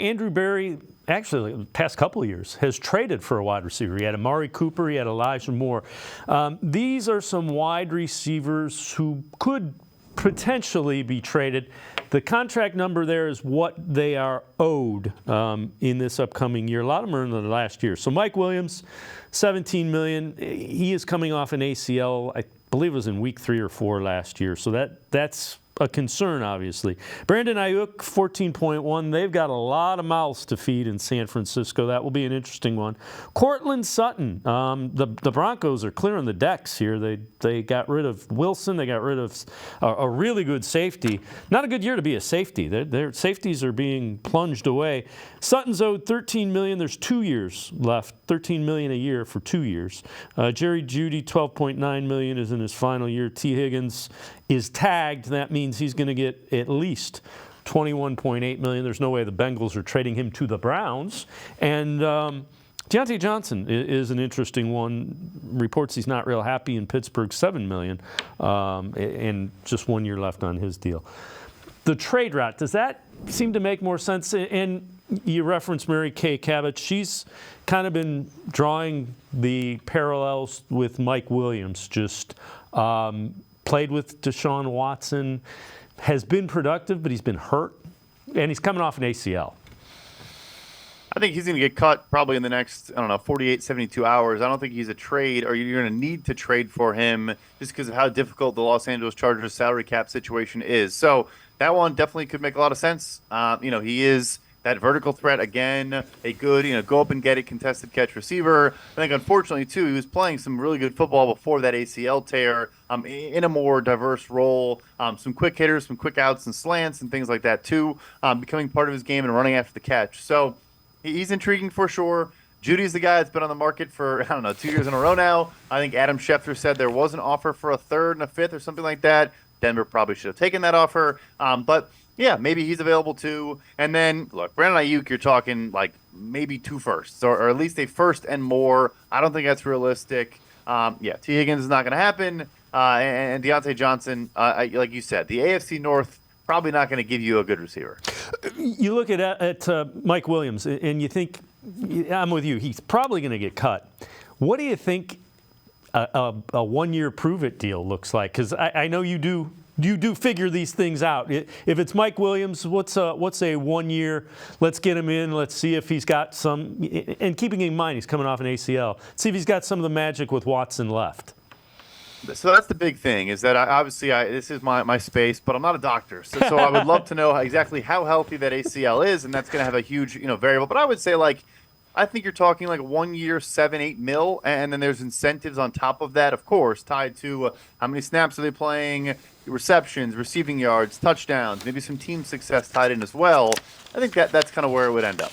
Andrew Berry, actually, the past couple of years, has traded for a wide receiver. He had Amari Cooper, he had Elijah Moore. These are some wide receivers who could potentially be traded. The contract number there is what they are owed in this upcoming year. A lot of them are in the last year. So Mike Williams, $17 million. He is coming off an ACL, I believe it was in week 3 or 4 last year. So that's a concern, obviously. Brandon Ayuk, 14.1. They've got a lot of mouths to feed in San Francisco. That will be an interesting one. Cortland Sutton. The Broncos are clearing the decks here. They got rid of Wilson. They got rid of a really good safety. Not a good year to be a safety. Their safeties are being plunged away. Sutton's owed $13 million. There's 2 years left. $13 million a year for 2 years. Jerry Jeudy, $12.9 million, is in his final year. T. Higgins is tagged. That means he's going to get at least $21.8 million. There's no way the Bengals are trading him to the Browns. And Deontay Johnson is an interesting one. Reports he's not real happy in Pittsburgh, $7 million, and just 1 year left on his deal. The trade route, does that seem to make more sense? And you referenced Mary Kay Cabot. She's kind of been drawing the parallels with Mike Williams, just played with DeShawn Watson, has been productive, but he's been hurt, and he's coming off an ACL. I think he's going to get cut probably in the next, 48, 72 hours. I don't think he's a trade, or you're going to need to trade for him just because of how difficult the Los Angeles Chargers salary cap situation is. So that one definitely could make a lot of sense. He is that vertical threat again, a good, go up and get it, contested catch receiver. I think, unfortunately, too, he was playing some really good football before that ACL tear in a more diverse role. Some quick hitters, some quick outs and slants and things like that, too, becoming part of his game and running after the catch. So he's intriguing for sure. Judy's the guy that's been on the market for, 2 years in a row now. I think Adam Schefter said there was an offer for a third and a fifth or something like that. Denver probably should have taken that offer. But yeah, maybe he's available too. And then, look, Brandon Ayuk, you're talking like maybe 2 firsts or at least a first and more. I don't think that's realistic. T. Higgins is not going to happen. And Deontay Johnson, like you said, the AFC North probably not going to give you a good receiver. You look at Mike Williams and you think, I'm with you, he's probably going to get cut. What do you think a 1 year prove it deal looks like? Because I know you do figure these things out. If it's Mike Williams, what's a 1 year? Let's get him in. Let's see if he's got some. And keeping in mind he's coming off an ACL. See if he's got some of the magic with Watson left. So that's the big thing, is that this is my space, but I'm not a doctor. So I would love to know exactly how healthy that ACL is, and that's going to have a huge variable. But I would say, I think you're talking like 1 year, $7-8 million, and then there's incentives on top of that, of course, tied to how many snaps are they playing, receptions, receiving yards, touchdowns, maybe some team success tied in as well. I think that's kind of where it would end up.